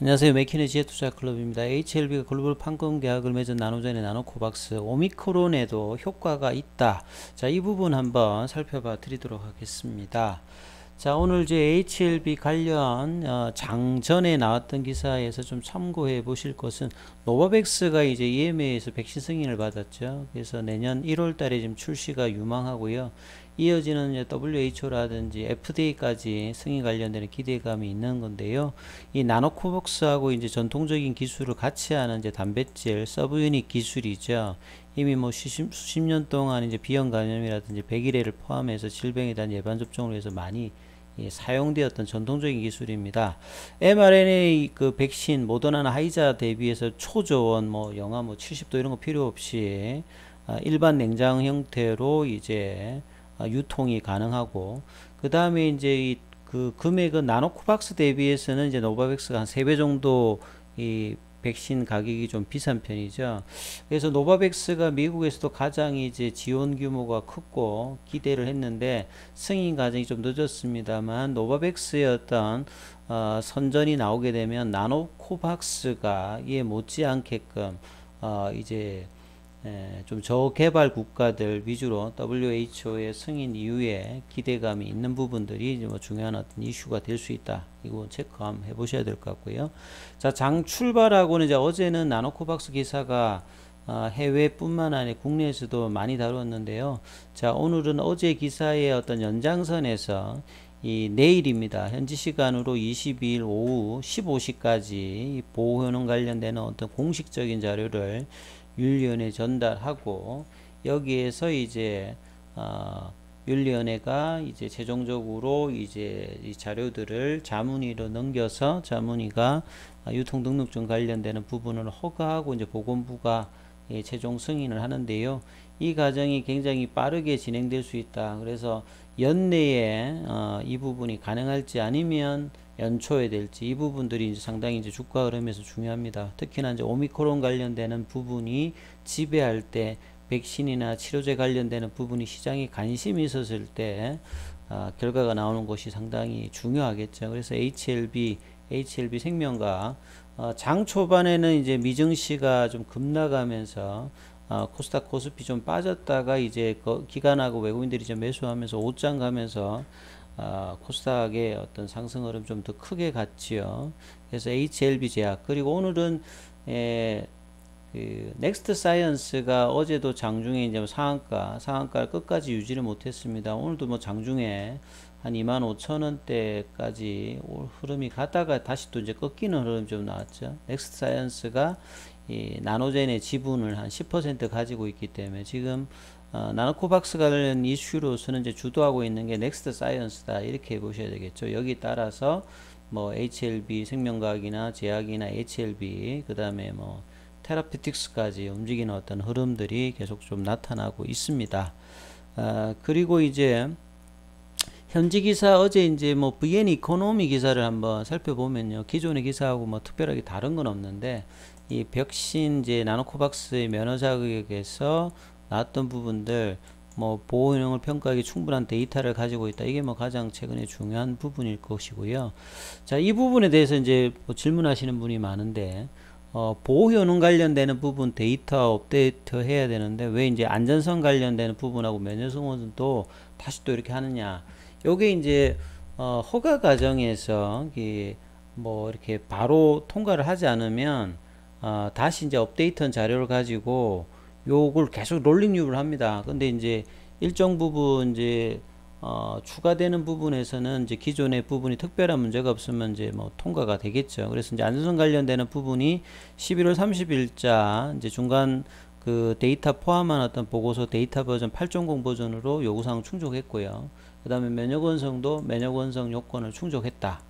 안녕하세요. 맥키네 지혜투자클럽입니다. HLB가 글로벌 판금 계약을 맺은 나노전의 나노코박스 오미크론에도 효과가 있다. 자, 이 부분 한번 살펴봐 드리도록 하겠습니다. 자, 오늘 이제 HLB 관련 장전에 나왔던 기사에서 좀 참고해 보실 것은 노바백스가 이제 EMA에서 백신 승인을 받았죠. 그래서 내년 1월 달에 지금 출시가 유망하고요. 이어지는 이제 WHO라든지 FDA까지 승인 관련되는 기대감이 있는 건데요. 이 나노코박스하고 이제 전통적인 기술을 같이 하는 이제 단백질 서브유닛 기술이죠. 이미 뭐 수십 년 동안 이제 비형 감염이라든지 백일해를 포함해서 질병에 대한 예방 접종을 위해서 많이 사용되었던 전통적인 기술입니다. mRNA 그 백신 모더나나 하이자 대비해서 초저온 뭐 영하 뭐 70도 이런 거 필요 없이 일반 냉장 형태로 이제 유통이 가능하고, 그 다음에 이제 그 금액은 나노코박스 대비해서는 이제 노바백스가 한 3배 정도 이 백신 가격이 좀 비싼 편이죠. 그래서 노바백스가 미국에서도 가장 이제 지원 규모가 크고 기대를 했는데 승인 과정이 좀 늦었습니다만, 노바백스의 어떤 선전이 나오게 되면 나노코박스가 이에 못지않게끔 이제 좀 저개발 국가들 위주로 WHO의 승인 이후에 기대감이 있는 부분들이 뭐 중요한 어떤 이슈가 될 수 있다. 이거 체크 한번 해보셔야 될 것 같고요. 자, 장 출발하고는 이제 어제는 나노코박스 기사가 해외뿐만 아니라 국내에서도 많이 다뤘는데요. 자, 오늘은 어제 기사의 어떤 연장선에서 이 내일입니다. 현지 시간으로 22일 오후 15시까지 보호효능 관련되는 어떤 공식적인 자료를 윤리위원회에 전달하고, 여기에서 이제 윤리위원회가 이제 최종적으로 이제 이 자료들을 자문위로 넘겨서 자문위가 유통등록증 관련되는 부분을 허가하고 이제 보건부가 최종 승인을 하는데요. 이 과정이 굉장히 빠르게 진행될 수 있다. 그래서 연내에 이 부분이 가능할지 아니면 연초에 될지, 이 부분들이 이제 상당히 이제 주가 흐름에서 중요합니다. 특히나 이제 오미크론 관련되는 부분이 지배할 때, 백신이나 치료제 관련되는 부분이 시장에 관심이 있었을 때 결과가 나오는 것이 상당히 중요하겠죠. 그래서 HLB 생명과 장 초반에는 이제 미증시가 좀 급락하면서 코스닥 코스피 좀 빠졌다가 이제 기관하고 외국인들이 좀 매수하면서 옷장 가면서 코스닥의 어떤 상승 흐름 좀 더 크게 갔지요. 그래서 HLB 제약, 그리고 오늘은 그 넥스트 사이언스가 어제도 장중에 이제 상한가를 끝까지 유지를 못했습니다. 오늘도 뭐 장중에 한 25,000원대까지 흐름이 가다가 다시 또 이제 꺾이는 흐름 좀 나왔죠. 넥스트 사이언스가 이 나노젠의 지분을 한 10% 가지고 있기 때문에 지금 나노코박스 관련 이슈로서는 이제 주도하고 있는 게 넥스트 사이언스다, 이렇게 보셔야 되겠죠. 여기 따라서 뭐 HLB 생명과학이나 제약이나 HLB, 그 다음에 뭐 테라피틱스까지 움직이는 어떤 흐름들이 계속 좀 나타나고 있습니다. 그리고 이제 현지 기사, 어제 이제 뭐 VN 이코노미 기사를 한번 살펴보면요, 기존의 기사하고 뭐 특별하게 다른 건 없는데, 이 백신 이제 나노코박스의 면허 자격에서 나왔던 부분들, 뭐 보호용을 평가하기 충분한 데이터를 가지고 있다. 이게 뭐 가장 최근에 중요한 부분일 것이고요. 자, 이 부분에 대해서 이제 뭐 질문하시는 분이 많은데, 보호효능 관련되는 부분 데이터 업데이트 해야 되는데 왜 이제 안전성 관련되는 부분하고 면역성은 또 다시 또 이렇게 하느냐. 요게 이제 허가 과정에서 뭐 이렇게 바로 통과를 하지 않으면 다시 이제 업데이트한 자료를 가지고 요걸 계속 롤링 류를 합니다. 근데 이제 일정 부분 이제 추가되는 부분에서는 이제 기존의 부분이 특별한 문제가 없으면 이제 뭐 통과가 되겠죠. 그래서 이제 안전성 관련되는 부분이 11월 30일자 이제 중간 그 데이터 포함한 어떤 보고서 데이터 버전 8.0 버전으로 요구사항 충족했고요. 그 다음에 면역원성도 면역원성 요건을 충족했다.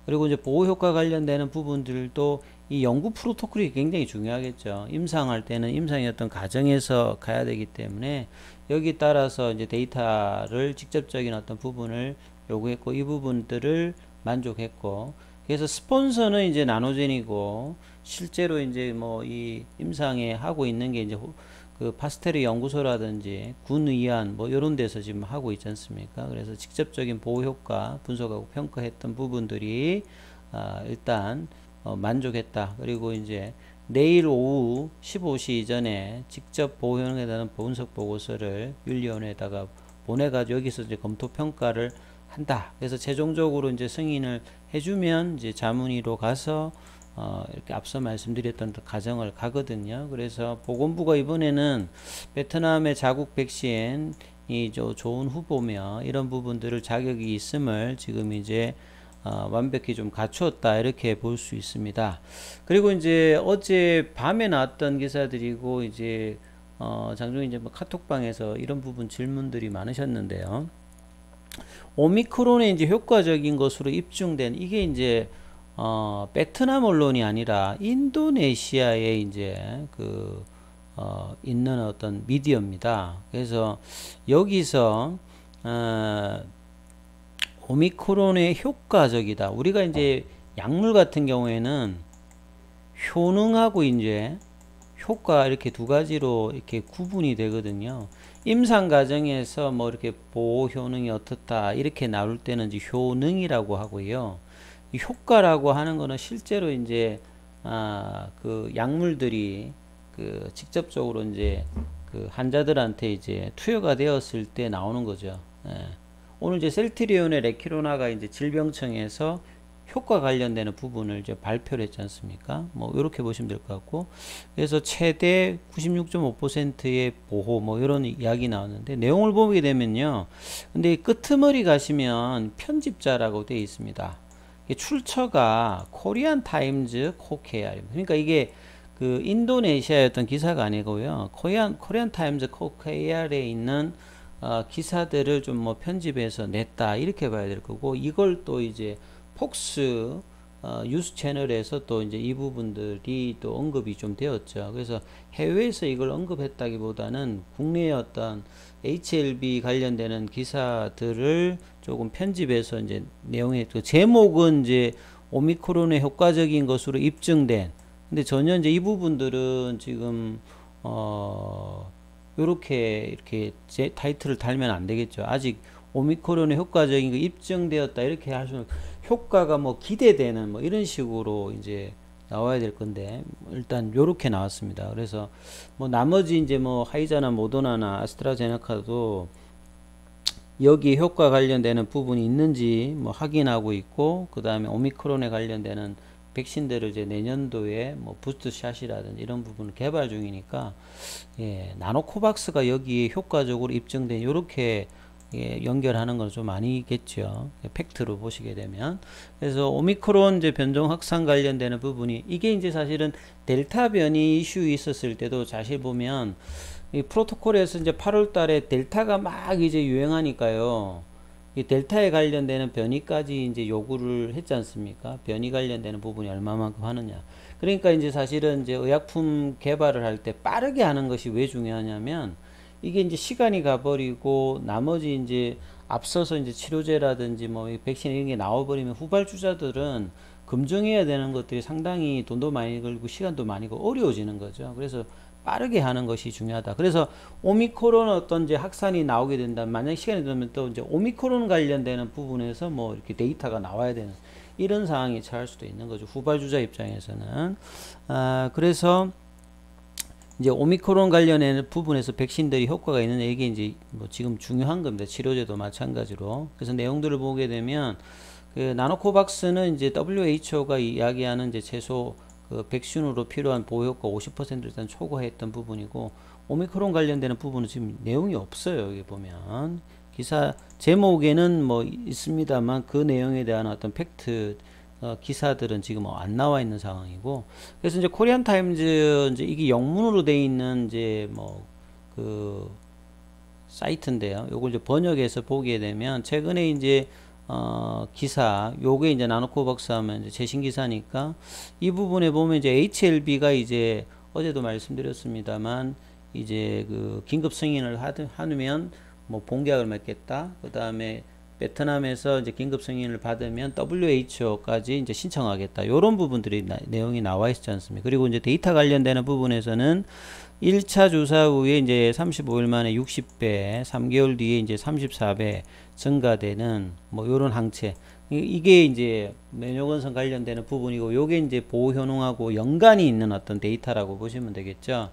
그리고 이제 보호효과 관련되는 부분들도 이 연구 프로토콜이 굉장히 중요하겠죠. 임상할 때는 임상의 어떤 과정에서 가야 되기 때문에 여기 따라서 이제 데이터를 직접적인 어떤 부분을 요구했고, 이 부분들을 만족했고, 그래서 스폰서는 이제 나노젠이고, 실제로 이제 뭐 이 임상에 하고 있는 게 이제 그 파스테르 연구소라든지 군의안 뭐 이런 데서 지금 하고 있지 않습니까? 그래서 직접적인 보호 효과 분석하고 평가했던 부분들이 일단 만족했다. 그리고 이제 내일 오후 15시 이전에 직접 보호 효능에 대한 분석 보고서를 윤리위원회에다가 보내가지고 여기서 이제 검토 평가를 한다. 그래서 최종적으로 이제 승인을 해주면 이제 자문위로 가서 이렇게 앞서 말씀드렸던 과정을 가거든요. 그래서 보건부가 이번에는 베트남의 자국 백신이 좋은 후보며 이런 부분들을 자격이 있음을 지금 이제 완벽히 좀 갖추었다 이렇게 볼 수 있습니다. 그리고 이제 어제 밤에 나왔던 기사들이고 이제 장중에 이제 뭐 카톡방에서 이런 부분 질문들이 많으셨는데요. 오미크론의 이제 효과적인 것으로 입증된 이게 이제 베트남 언론이 아니라 인도네시아에 이제 있는 어떤 미디어입니다. 그래서 여기서 오미크론의 효과적이다. 우리가 이제 약물 같은 경우에는 효능하고 이제 효과 이렇게 두 가지로 이렇게 구분이 되거든요. 임상 과정에서 뭐 이렇게 보호 효능이 어떻다 이렇게 나올 때는 이제 효능이라고 하고요. 이 효과라고 하는 거는 실제로 이제 그 약물들이 직접적으로 이제 그 환자들한테 이제 투여가 되었을 때 나오는 거죠. 예. 오늘 이제 셀트리온의 레키로나가 이제 질병청에서 효과 관련되는 부분을 이제 발표를 했지 않습니까? 뭐 이렇게 보시면 될 것 같고, 그래서 최대 96.5%의 보호 뭐 이런 이야기 나왔는데 내용을 보게 되면요, 근데 이 끄트머리 가시면 편집자라고 되어 있습니다. 출처가 코리안 타임즈 코케아, 그러니까 이게 그 인도네시아였던 기사가 아니고요, 코리안 타임즈 코케아에 있는 기사들을 좀 뭐 편집해서 냈다 이렇게 봐야 될 거고, 이걸 또 이제 폭스 뉴스 채널에서 또 이제 이 부분들이 또 언급이 좀 되었죠. 그래서 해외에서 이걸 언급했다기보다는 국내의 어떤 HLB 관련되는 기사들을 조금 편집해서 이제 내용의 그 제목은 이제 오미크론의 효과적인 것으로 입증된, 근데 전혀 이제 이 부분들은 지금 이렇게 타이틀을 달면 안 되겠죠. 아직 오미크론의 효과적인 거 입증되었다 이렇게 할 수는, 효과가 뭐 기대되는 뭐 이런 식으로 이제 나와야 될 건데 일단 요렇게 나왔습니다. 그래서 뭐 나머지 이제 뭐 화이자나 모더나나 아스트라제네카도 여기 효과 관련되는 부분이 있는지 뭐 확인하고 있고, 그 다음에 오미크론에 관련되는 백신들을 이제 내년도에 뭐 부스트샷이라든지 이런 부분을 개발 중이니까, 예, 나노코박스가 여기에 효과적으로 입증된 요렇게 연결하는 건 좀 아니겠죠. 팩트로 보시게 되면. 그래서 오미크론 이제 변종 확산 관련되는 부분이, 이게 이제 사실은 델타 변이 이슈 있었을 때도 사실 보면 이 프로토콜에서 이제 8월 달에 델타가 막 이제 유행하니까요, 이 델타에 관련되는 변이까지 이제 요구를 했지 않습니까? 변이 관련되는 부분이 얼마만큼 하느냐. 그러니까 이제 사실은 이제 의약품 개발을 할 때 빠르게 하는 것이 왜 중요하냐면, 이게 이제 시간이 가버리고 나머지 이제 앞서서 이제 치료제라든지 뭐 백신 이런 게 나와버리면 후발주자들은 검증해야 되는 것들이 상당히 돈도 많이 걸고 시간도 많이 걸고 어려워지는 거죠. 그래서 빠르게 하는 것이 중요하다. 그래서 오미크론 어떤 이제 확산이 나오게 된다면, 만약 시간이 되면 또 이제 오미크론 관련되는 부분에서 뭐 이렇게 데이터가 나와야 되는 이런 상황이 처할 수도 있는 거죠. 후발주자 입장에서는. 그래서 이제 오미크론 관련된 부분에서 백신들이 효과가 있느냐, 이게 이제 뭐 지금 중요한 겁니다. 치료제도 마찬가지로. 그래서 내용들을 보게 되면 그 나노코박스는 이제 WHO가 이야기하는 이제 최소 그 백신으로 필요한 보호 효과 50%를 일단 초과했던 부분이고, 오미크론 관련되는 부분은 지금 내용이 없어요. 여기 보면 기사 제목에는 뭐 있습니다만 그 내용에 대한 어떤 팩트 기사들은 지금 안 나와 있는 상황이고, 그래서 이제 코리안 타임즈 이제 이게 영문으로 돼 있는 이제 뭐 그 사이트인데요. 요걸 이제 번역해서 보게 되면 최근에 이제 기사 요게 이제 나노코박스 하면 이제 최신 기사니까 이 부분에 보면 이제 HLB가 이제 어제도 말씀드렸습니다만 이제 그 긴급 승인을 하면 뭐 본계약을 맺겠다. 그 다음에 베트남에서 이제 긴급 승인을 받으면 WHO까지 이제 신청하겠다. 요런 부분들이 내용이 나와 있지 않습니까? 그리고 이제 데이터 관련되는 부분에서는 1차 주사 후에 이제 35일 만에 60배, 3개월 뒤에 이제 34배 증가되는 뭐 요런 항체. 이게 이제 면역원성 관련되는 부분이고, 요게 이제 보호 효능하고 연관이 있는 어떤 데이터라고 보시면 되겠죠.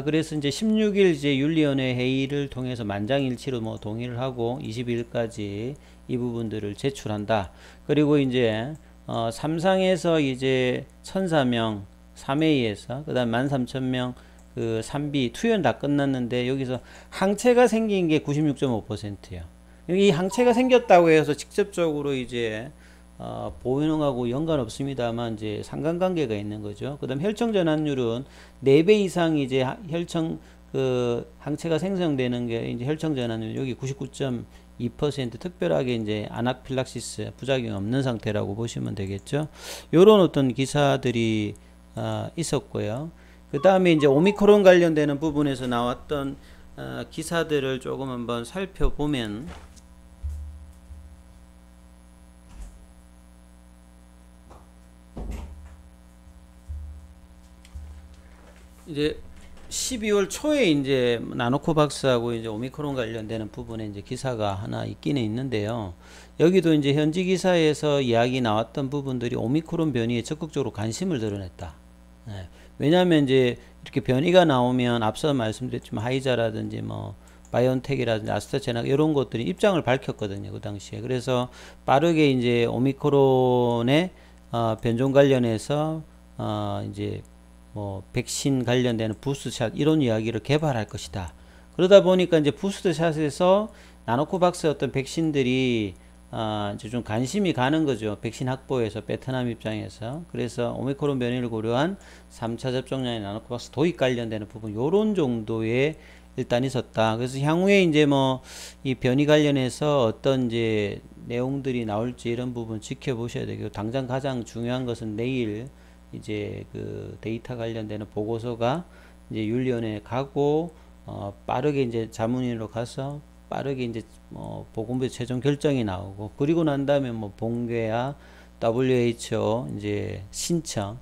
그래서 이제 16일 이제 윤리위원회 회의를 통해서 만장일치로 뭐 동의를 하고 22일까지 이 부분들을 제출한다. 그리고 이제 3상에서 이제 1,004명 3회의에서 그다음 13,000명 그 3비 투연 다 끝났는데, 여기서 항체가 생긴 게 96.5%예요. 이 항체가 생겼다고 해서 직접적으로 이제 보호능하고 연관 없습니다만 이제 상관관계가 있는 거죠. 그다음 혈청 전환율은 4배 이상 이제 혈청 그 항체가 생성되는 게 이제 혈청 전환율, 여기 99.2%, 특별하게 이제 아나필락시스 부작용 없는 상태라고 보시면 되겠죠. 요런 어떤 기사들이 있었고요. 그 다음에 이제 오미크론 관련되는 부분에서 나왔던 기사들을 조금 한번 살펴보면, 이제 12월 초에 이제 나노코박스하고 이제 오미크론 관련되는 부분에 이제 기사가 하나 있기는 있는데요. 여기도 이제 현지 기사에서 이야기 나왔던 부분들이 오미크론 변이에 적극적으로 관심을 드러냈다. 네. 왜냐하면 이제 이렇게 변이가 나오면 앞서 말씀드렸지만 화이자라든지 뭐 바이온텍이라든지 아스트라제네카 이런 것들이 입장을 밝혔거든요, 그 당시에. 그래서 빠르게 이제 오미크론의 변종 관련해서 이제 뭐 백신 관련되는 부스트샷 이런 이야기를 개발할 것이다. 그러다 보니까 이제 부스트샷에서 나노코박스 어떤 백신들이 이제 좀 관심이 가는 거죠. 백신 확보에서 베트남 입장에서. 그래서 오미크론 변이를 고려한 3차 접종량의 나노코박스 도입 관련되는 부분, 요런 정도의 일단 있었다. 그래서 향후에 이제 뭐 이 변이 관련해서 어떤 이제 내용들이 나올지 이런 부분 지켜보셔야 되고, 당장 가장 중요한 것은 내일 이제 그 데이터 관련되는 보고서가 이제 윤리위원회에 가고 빠르게 이제 자문위로 가서 빠르게 이제 보건부의 최종 결정이 나오고, 그리고 난 다음에 뭐 본계야 WHO 이제 신청,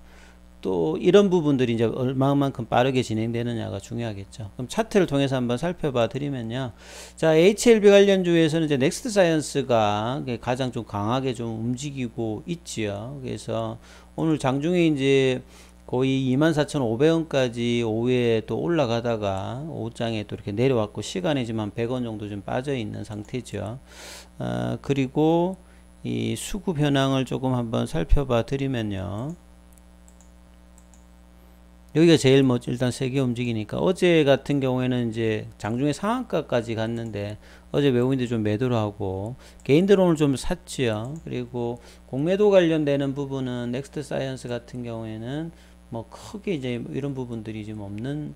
또 이런 부분들이 이제 얼마만큼 빠르게 진행되느냐가 중요하겠죠. 그럼 차트를 통해서 한번 살펴봐 드리면요. 자, HLB 관련주에서는 이제 넥스트 사이언스가 가장 좀 강하게 좀 움직이고 있지요. 그래서 오늘 장중에 이제 거의 24,500원까지 오후에 또 올라가다가 오후장에 또 이렇게 내려왔고, 시간에 지금 한 100원 정도 좀 빠져 있는 상태죠. 그리고 이 수급 현황을 조금 한번 살펴봐 드리면요. 여기가 제일 뭐 일단 세게 움직이니까, 어제 같은 경우에는 이제 장중에 상한가까지 갔는데 어제 외국인들이 좀 매도를 하고 개인들 오늘 좀 샀지요. 그리고 공매도 관련되는 부분은 넥스트 사이언스 같은 경우에는 뭐 크게 이제 이런 부분들이 지금 없는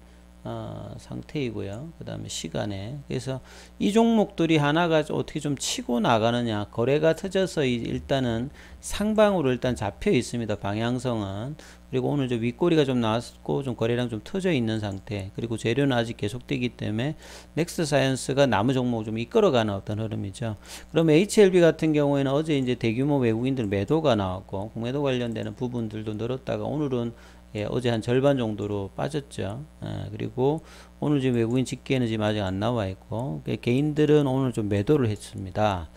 상태이고요. 그 다음에 시간에, 그래서 이 종목들이 하나가 어떻게 좀 치고 나가느냐, 거래가 터져서 일단은 상방으로 일단 잡혀 있습니다, 방향성은. 그리고 오늘 저 윗꼬리가 좀 나왔고 좀 거래량 좀 터져 있는 상태, 그리고 재료는 아직 계속되기 때문에 넥스트 사이언스가 나무 종목을 좀 이끌어가는 어떤 흐름이죠. 그럼 HLB 같은 경우에는 어제 이제 대규모 외국인들 매도가 나왔고 공매도 관련되는 부분들도 늘었다가 오늘은 어제 한 절반 정도로 빠졌죠. 그리고 오늘 지금 외국인 집계는 지금 아직 안 나와 있고, 개인들은 오늘 좀 매도를 했습니다.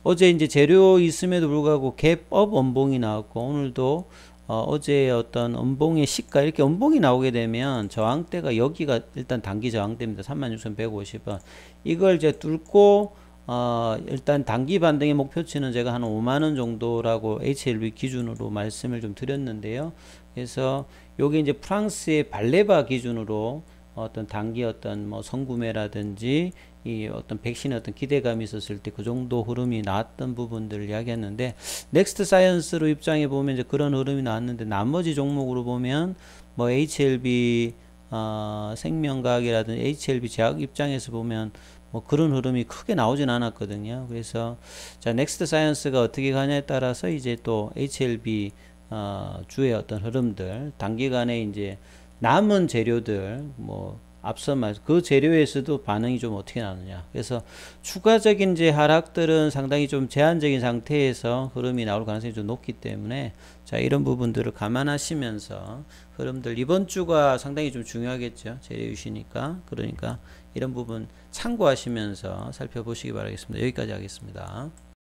어제 이제 재료 있음에도 불구하고 갭업 원봉이 나왔고, 오늘도 어제 어떤 음봉의 시가, 이렇게 음봉이 나오게 되면 저항대가 여기가 일단 단기 저항대입니다. 36,150원. 이걸 이제 뚫고 일단 단기 반등의 목표치는 제가 한 5만원 정도라고 HLB 기준으로 말씀을 좀 드렸는데요. 그래서 요게 이제 프랑스의 발레바 기준으로 어떤 단기 어떤 뭐 선구매라든지 이 어떤 백신의 어떤 기대감이 있었을 때 그 정도 흐름이 나왔던 부분들을 이야기했는데, 넥스트 사이언스로 입장해 보면 이제 그런 흐름이 나왔는데, 나머지 종목으로 보면 뭐 HLB 생명과학이라든지 HLB 제약 입장에서 보면 뭐 그런 흐름이 크게 나오진 않았거든요. 그래서 자, 넥스트 사이언스가 어떻게 가냐에 따라서 이제 또 HLB 주의 어떤 흐름들, 단기간에 이제 남은 재료들, 뭐 앞서 말 그 재료에서도 반응이 좀 어떻게 나느냐. 그래서 추가적인 이제 하락들은 상당히 좀 제한적인 상태에서 흐름이 나올 가능성이 좀 높기 때문에, 자, 이런 부분들을 감안하시면서 흐름들, 이번 주가 상당히 좀 중요하겠죠. 재료 이슈니까. 그러니까 이런 부분 참고하시면서 살펴보시기 바라겠습니다. 여기까지 하겠습니다.